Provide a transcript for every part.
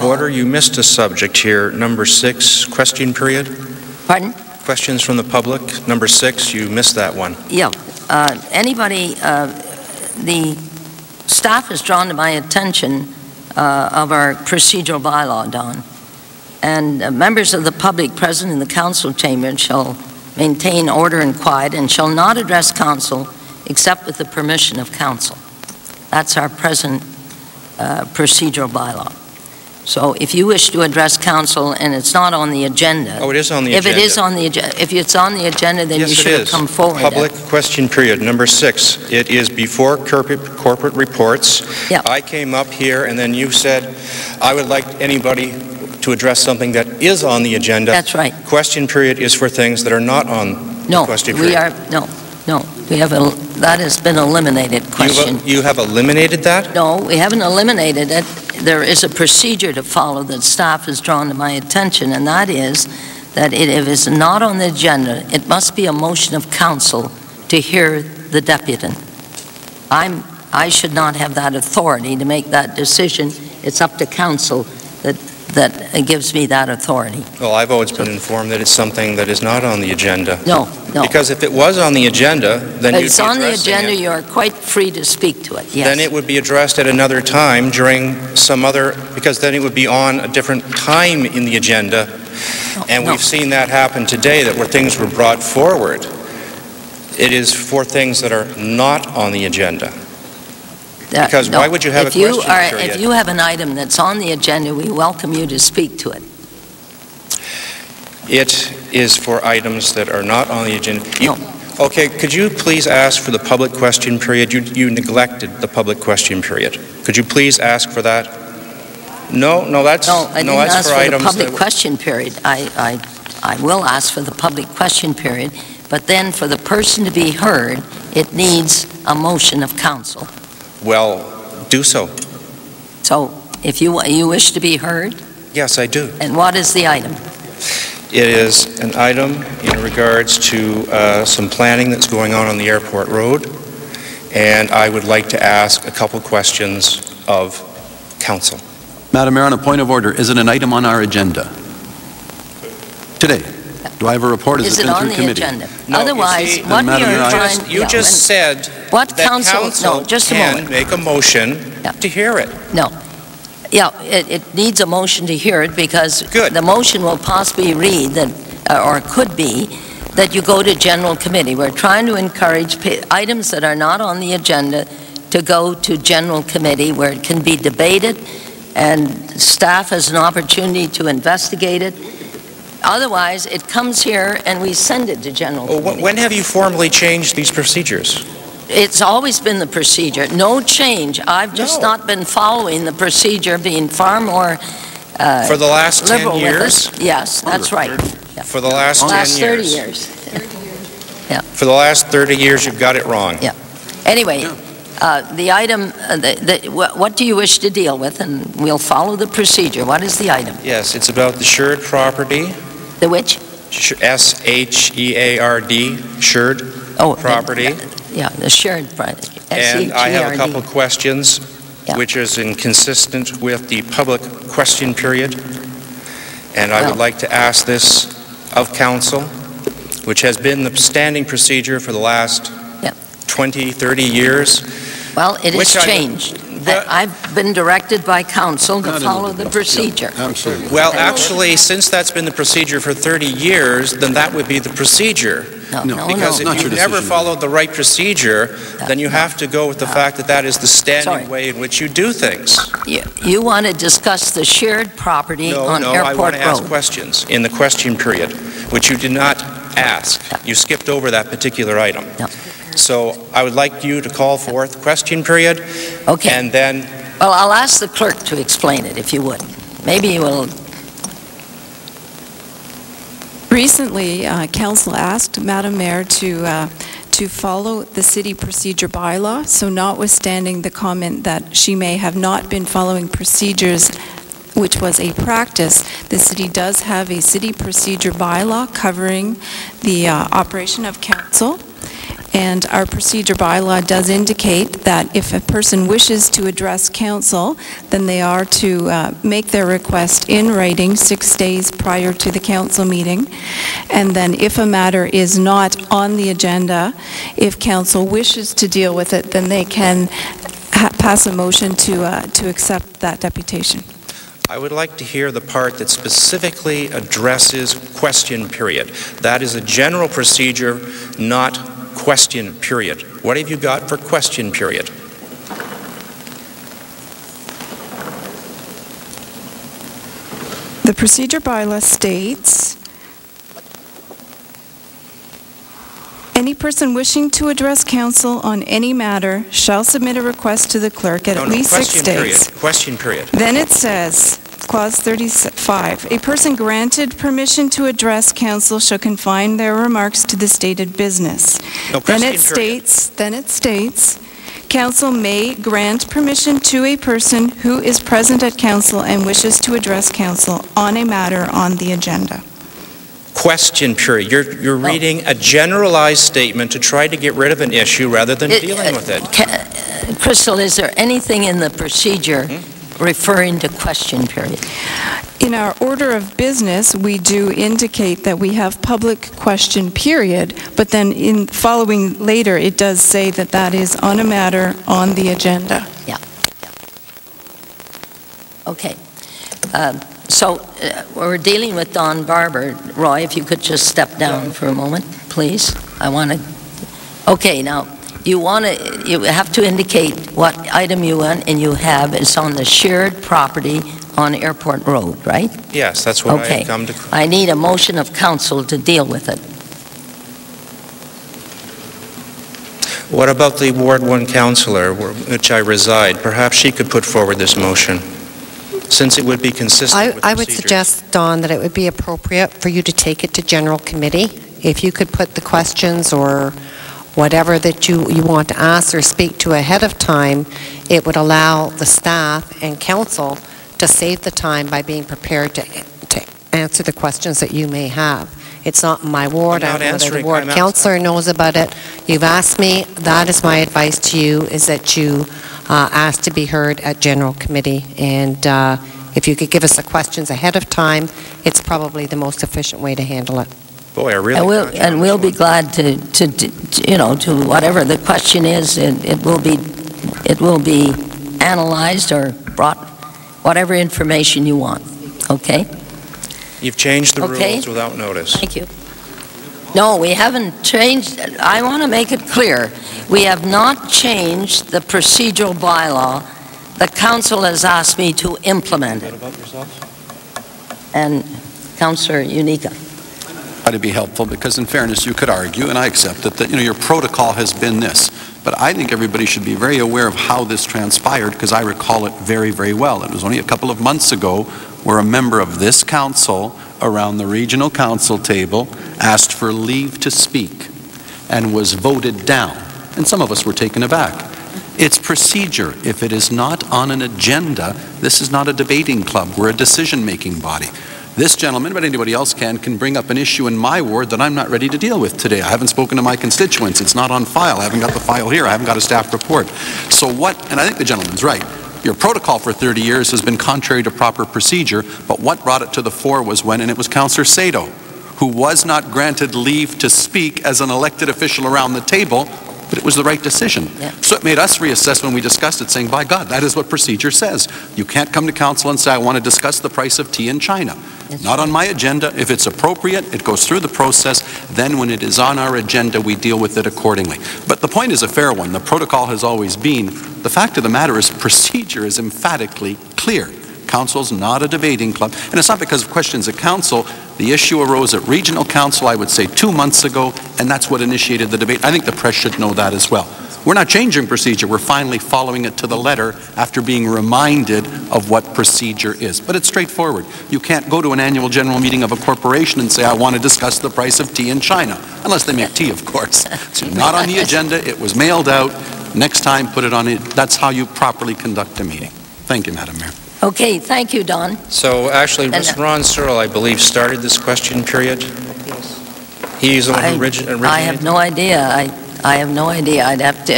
order. You missed a subject here. Number 6, question period. Pardon? Questions from the public. Number 6, you missed that one. Yeah. The staff has drawn to my attention of our procedural bylaw, Don. And members of the public present in the council chamber shall maintain order and quiet and shall not address council except with the permission of council. That's our present procedural bylaw. So if you wish to address council and it's not on the agenda. Oh, it is on the agenda. If it is on the agenda, if it's on the agenda, then yes, you should have come forward. Public question period. Number 6. It is before corporate reports. Yeah. I came up here and then you said, I would like anybody to address something that is on the agenda. That's right. Question period is for things that are not on the question period. That has been eliminated. Question. You have eliminated that? No, we haven't eliminated it. There is a procedure to follow that staff has drawn to my attention, and that is that if it's not on the agenda, it must be a motion of council to hear the deputant. I should not have that authority to make that decision. It's up to council that gives me that authority. Well, I've always been informed that it's something that is not on the agenda. No. Because if it was on the agenda, then you'd be it's on the agenda, it. You're quite free to speak to it, yes. Then it would be addressed at another time during some other, because then it would be on a different time in the agenda. We've seen that happen today, that where things were brought forward, it is for things that are not on the agenda. Because why would you have a question period? If you have an item that's on the agenda, we welcome you to speak to it. It is for items that are not on the agenda. No. Okay, could you please ask for the public question period? You neglected the public question period. Could you please ask for that? No, that's I didn't ask for items the public question period. I will ask for the public question period, but then for the person to be heard, it needs a motion of council. Well, do so. So, if you wish to be heard? Yes, I do. And what is the item? It is an item in regards to some planning that's going on the airport road, and I would like to ask a couple questions of council. Madam Mayor, on a point of order, is it an item on our agenda today? Do I have a report? Is it on the agenda? No, otherwise, you see, what we are trying... You just said that council can make a motion to hear it. No. Yeah, it needs a motion to hear it because the motion will possibly read that, or could be, that you go to general committee. We're trying to encourage items that are not on the agenda to go to general committee where it can be debated and staff has an opportunity to investigate it. Otherwise, it comes here and we send it to general committee. When have you formally changed these procedures? It's always been the procedure. No change. I've just not been following the procedure, being far more for the last 10 years? Yes, that's right. Yeah. For the last 10 years? 30 years. Yeah. For the last 30 years, you've got it wrong. Yeah. Anyway, the item, what do you wish to deal with? And we'll follow the procedure. What is the item? Yes, it's about the shared property. The which? S-H-E-A-R-D, shared property. Yeah, the shared property. And I have a couple questions, which is inconsistent with the public question period. And I would like to ask this of council, which has been the standing procedure for the last 20, 30 years. Well, it has changed. I've been directed by council to follow the procedure. Absolutely. Well, actually, since that's been the procedure for 30 years, then that would be the procedure. No, because if you've never followed the right procedure, then you have to go with the fact that that is the standing way in which you do things. You want to discuss the shared property on Airport Road? No, I want to ask questions in the question period, which you did not ask. You skipped over that particular item. No. So I would like you to call forth question period. Okay. And then... Well, I'll ask the clerk to explain it, if you would. Maybe you will... Recently, Council asked Madam Mayor to follow the city procedure bylaw, so notwithstanding the comment that she may have not been following procedures, which was a practice, the city does have a city procedure bylaw covering the operation of council. And our procedure bylaw does indicate that if a person wishes to address council, then they are to make their request in writing 6 days prior to the council meeting. And then if a matter is not on the agenda, if council wishes to deal with it, then they can pass a motion to accept that deputation. I would like to hear the part that specifically addresses question period. That is a general procedure, not question period. What have you got for question period? The procedure bylaw states, any person wishing to address council on any matter shall submit a request to the clerk at least 6 days. Question period. Then it says, Clause 35, a person granted permission to address council shall confine their remarks to the stated business. No, then it states, council may grant permission to a person who is present at council and wishes to address council on a matter on the agenda. Question period. You're reading a generalized statement to try to get rid of an issue rather than dealing with it. Crystal, is there anything in the procedure referring to question period? In our order of business, we do indicate that we have public question period, but then in following later, it does say that that is on a matter on the agenda. Yeah. Okay. So we're dealing with Don Barber. Roy, if you could just step down for a moment, please. I want to. Okay, now you have to indicate what item you want, and you have it's on the shared property on Airport Road, right? Yes, that's what I have come to. I need a motion of council to deal with it. What about the Ward 1 councillor, which I reside? Perhaps she could put forward this motion, since it would be consistent with I would suggest, Don, that it would be appropriate for you to take it to general committee. If you could put the questions or whatever that you want to ask or speak to ahead of time, it would allow the staff and council to save the time by being prepared to answer the questions that you may have. It's not my ward. I don't know whether the ward councillor knows about it. You've asked me. That is my advice to you, is that you ask to be heard at general committee. And if you could give us the questions ahead of time, it's probably the most efficient way to handle it. Boy, I really and we'll be glad to whatever the question is, it will be analyzed or brought whatever information you want. Okay? You've changed the rules without notice. Thank you. No, we haven't changed. I want to make it clear. We have not changed the procedural bylaw. The council has asked me to implement it. And Councillor Unica. Try to be helpful, because in fairness, you could argue, and I accept it, that your protocol has been this. But I think everybody should be very aware of how this transpired, because I recall it very, very well. It was only a couple of months ago where a member of this council around the regional council table asked for leave to speak and was voted down. And some of us were taken aback. It's procedure. If it is not on an agenda, this is not a debating club. We're a decision-making body. This gentleman, but anybody else can bring up an issue in my ward that I'm not ready to deal with today. I haven't spoken to my constituents. It's not on file. I haven't got the file here. I haven't got a staff report. So what, and I think the gentleman's right, your protocol for 30 years has been contrary to proper procedure, but what brought it to the fore was when, and it was Councillor Sado, who was not granted leave to speak as an elected official around the table, but it was the right decision. Yeah. So it made us reassess when we discussed it, saying, by God, that is what procedure says. You can't come to council and say, I want to discuss the price of tea in China. Not on my agenda. If it's appropriate, it goes through the process. Then when it is on our agenda, we deal with it accordingly. But the point is a fair one. The protocol has always been, the fact of the matter is procedure is emphatically clear. Council's not a debating club. And it's not because of questions at council. The issue arose at regional council, I would say 2 months ago, and that's what initiated the debate. I think the press should know that as well. We're not changing procedure. We're finally following it to the letter after being reminded of what procedure is. But it's straightforward. You can't go to an annual general meeting of a corporation and say, I want to discuss the price of tea in China, unless they make tea, of course. It's not on the agenda. It was mailed out. Next time, put it on it. That's how you properly conduct a meeting. Thank you, Madam Mayor. Okay, thank you, Don. So actually, Ron Searle, I believe, started this question period. Yes. He's the one who originated. I have no idea. I have no idea. I'd have to,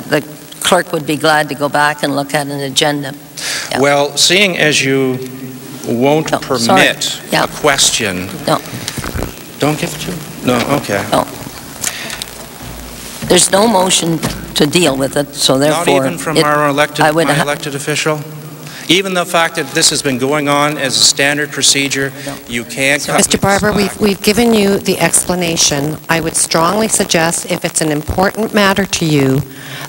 the clerk would be glad to go back and look at an agenda. Yeah. Well, seeing as you won't permit a question. No. Don't give it to him? No, okay. No. There's no motion to deal with it, so therefore... Not even from our elected official? Even the fact that this has been going on as a standard procedure, you can't... Mr. Barber, we've given you the explanation. I would strongly suggest, if it's an important matter to you,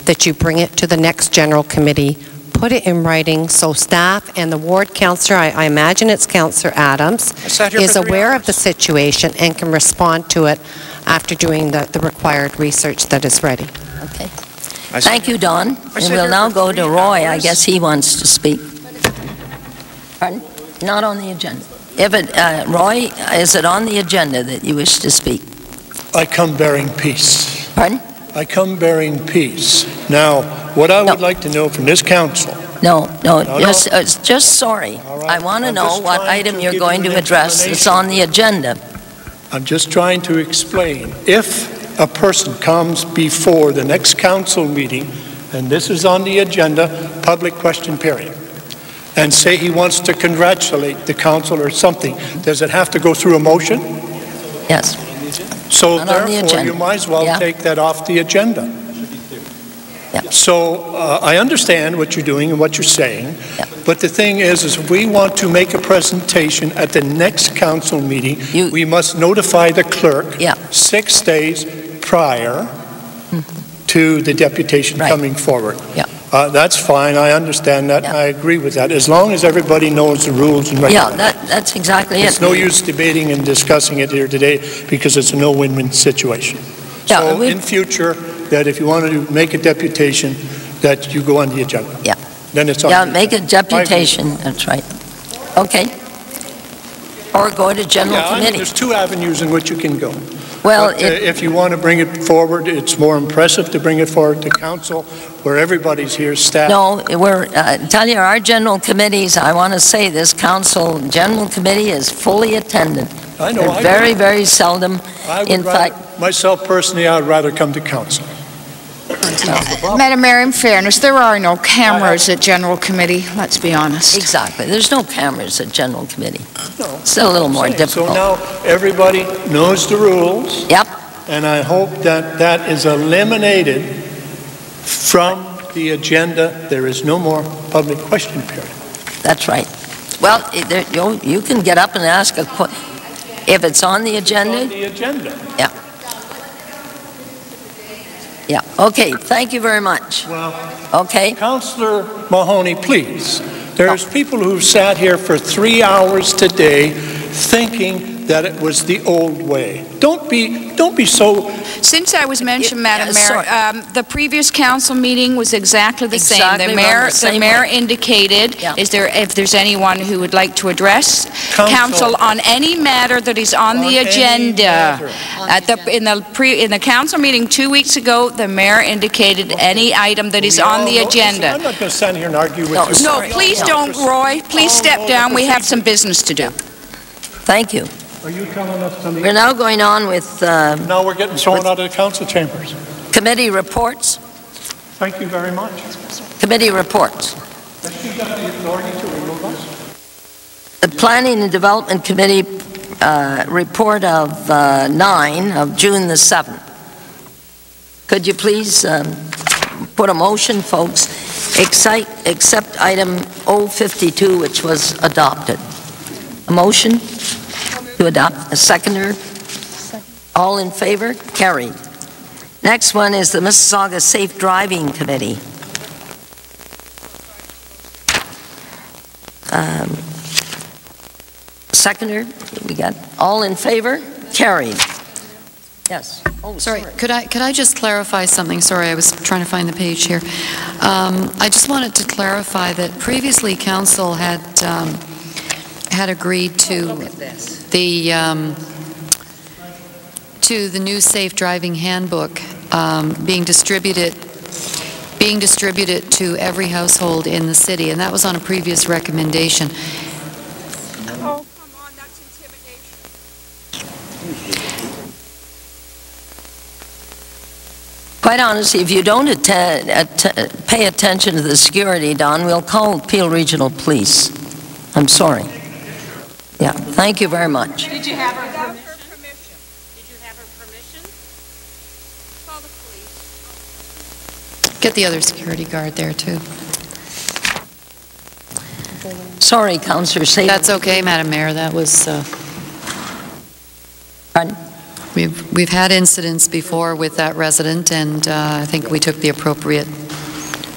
that you bring it to the next general committee, put it in writing so staff and the ward councillor, I imagine it's Councillor Adams, is aware of the situation and can respond to it after doing the required research that is ready. Okay. Thank you, Don. And we'll now go to Roy. I guess he wants to speak. Pardon? Not on the agenda. If it, Roy, is it on the agenda that you wish to speak? I come bearing peace. Pardon? I come bearing peace. Now, what I would like to know from this council... Just sorry. Right. I want to know what item you're going to address that's on the agenda. I'm just trying to explain. If a person comes before the next council meeting, and this is on the agenda, public question period, and say he wants to congratulate the council or something, does it have to go through a motion? Yes. So therefore, you might as well take that off the agenda. Yeah. So I understand what you're doing and what you're saying, but the thing is if we want to make a presentation at the next council meeting, we must notify the clerk 6 days prior to the deputation coming forward. Yeah. That's fine. I understand that. I agree with that. As long as everybody knows the rules and regulations. Yeah, that's exactly it. It's no use debating and discussing it here today because it's a no-win-win situation. So in future, that if you want to make a deputation, that you go on the agenda. Yeah. Then it's on. Yeah, make a deputation. That's right. Okay. Or go to general committee. There's 2 avenues in which you can go. Well, if you want to bring it forward, it's more impressive to bring it forward to council where everybody's here, staff. No, we're, tell you, our general committees, I want to say this council general committee is fully attended. I know. Very, very seldom. In fact, myself personally, I would rather come to council. Madam Mayor, in fairness, there are no cameras at General Committee, let's be honest. Exactly. There's no cameras at General Committee. No. It's a little more difficult. So now everybody knows the rules. Yep. And I hope that that is eliminated from the agenda. There is no more public question period. That's right. Well, you can get up and ask a question. If it's on the agenda? It's on the agenda. Yeah. Yeah, okay, thank you very much. Well, okay. Councillor Mahoney, please. There's people who've sat here for 3 hours today thinking that it was the old way. Don't be so... Since I was mentioned, Madam Mayor, the previous council meeting was exactly the same. The mayor indicated, if there's anyone who would like to address council on any matter that is on the agenda. In the council meeting 2 weeks ago, the mayor indicated any item that is on the agenda. I'm not going to stand here and argue with you. No, please don't, Roy. Please step down. We have some business to do. Thank you. Are you telling us to leave? We're now going on with... now we're getting thrown out of the council chambers. Committee reports. Thank you very much. Committee reports. Has she got the authority to remove us? The Planning and Development Committee report of 9 of June the 7th. Could you please put a motion, folks, except item 052, which was adopted. A motion to adopt. A seconder. All in favor? Carried. Next one is the Mississauga Safe Driving Committee. Seconder, we got all in favor? Carried. Yes. Oh, sorry. Could I just clarify something? Sorry, I was trying to find the page here. I just wanted to clarify that previously council had agreed to the new safe driving handbook being distributed to every household in the city, and that was on a previous recommendation. Oh, come on, that's intimidation. quite honestly, if you don't pay attention to the security, Don, we'll call Peel Regional Police. I'm sorry. Yeah, thank you very much. Did you have her permission? Call the police. Get the other security guard there, too. Sorry, Councillor. That's okay, Madam Mayor. That was... Pardon? We've had incidents before with that resident, and I think we took the appropriate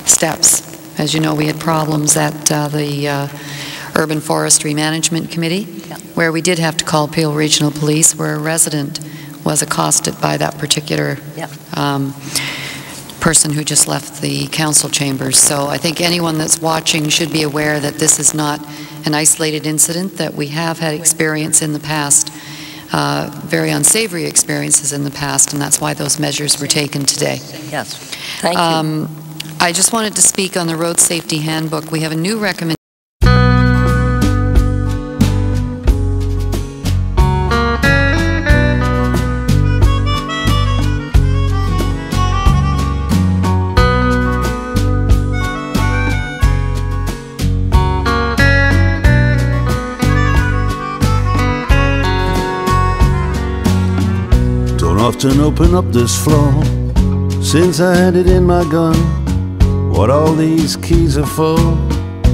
steps. As you know, we had problems at the Urban Forestry Management Committee, where we did have to call Peel Regional Police, where a resident was accosted by that particular person who just left the council chambers. So I think anyone that's watching should be aware that this is not an isolated incident, that we have had experience in the past, very unsavory experiences in the past, and that's why those measures were taken today. Yes, thank you. I just wanted to speak on the Road Safety Handbook. We have a new recommendation. Often open up this floor since I had it in my gun. What all these keys are for?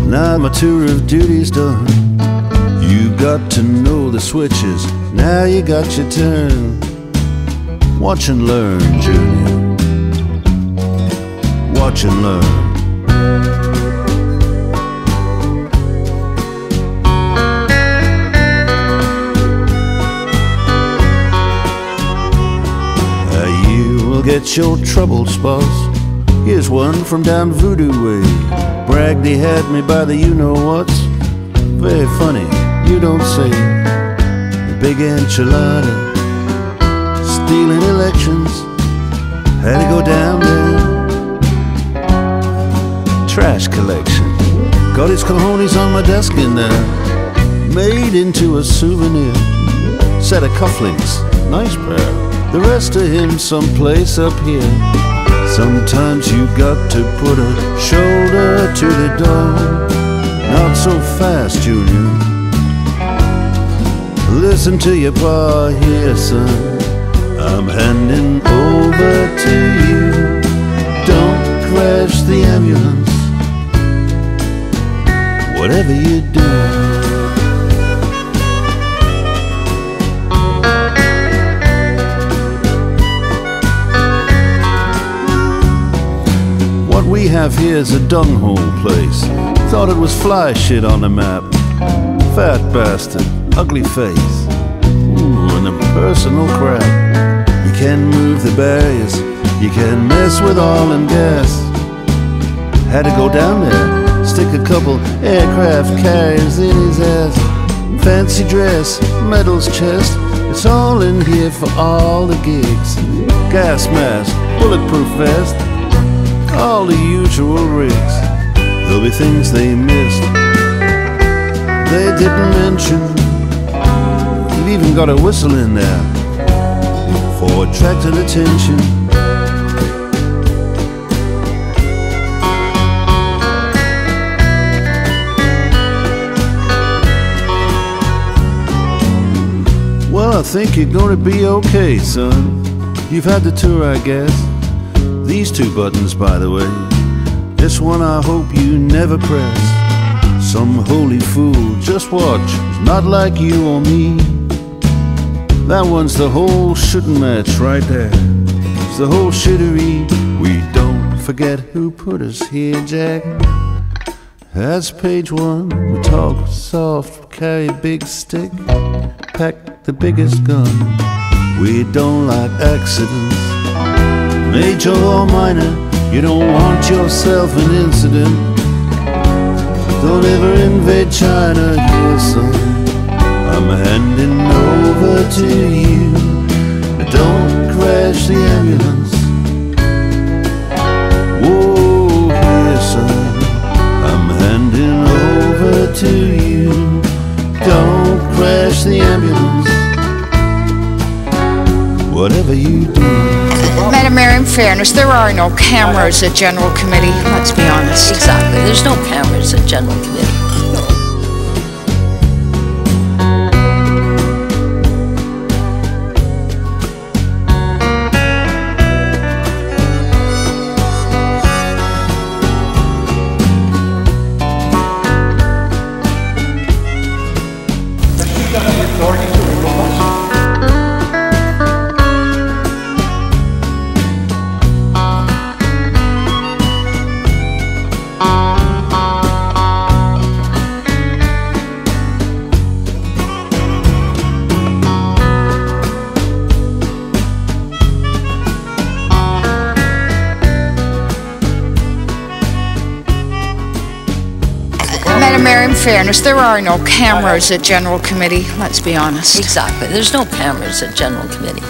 Now my tour of duty's done. You got to know the switches. Now you got your turn. Watch and learn, Junior. Watch and learn. Get your troubles, boss. Here's one from down Voodoo Way. Bragged he had me by the you-know-whats. Very funny, you don't say. The big enchilada, stealing elections. Had to go down there. Trash collection. Got his cojones on my desk in there. Made into a souvenir. Set of cufflinks, nice pair. The rest of him someplace up here. Sometimes you got to put a shoulder to the door. Not so fast, Junior. Listen to your pa here, son. I'm handing over to you. Don't crash the ambulance. Whatever you do. We have here's a dunghole place. Thought it was fly shit on the map. Fat bastard, ugly face. Ooh, and a personal crap. You can move the barriers. You can mess with oil and gas. Had to go down there, stick a couple aircraft carriers in his ass. Fancy dress, medals chest. It's all in here for all the gigs. Gas mask, bulletproof vest. All the usual rigs. There'll be things they missed they didn't mention. You've even got a whistle in there for attracting attention. Well, I think you're gonna be okay, son. You've had the tour, I guess. These two buttons, by the way, this one I hope you never press. Some holy fool, just watch, it's not like you or me. That one's the whole shooting match right there. It's the whole shittery. We don't forget who put us here, Jack. That's page one. We talk soft, carry a big stick, pack the biggest gun. We don't like accidents, major or minor. You don't want yourself an incident. Don't ever invade China, here, son. I'm handing over to you. Don't crash the ambulance. Whoa, here, son. I'm handing over to you. Don't crash the ambulance. Whatever you do. Madam Mayor, in fairness, there are no cameras at General Committee, let's be honest. Exactly. There's no cameras at General Committee. Madam Mayor, in fairness, there are no cameras at General Committee, let's be honest. Exactly. There's no cameras at General Committee.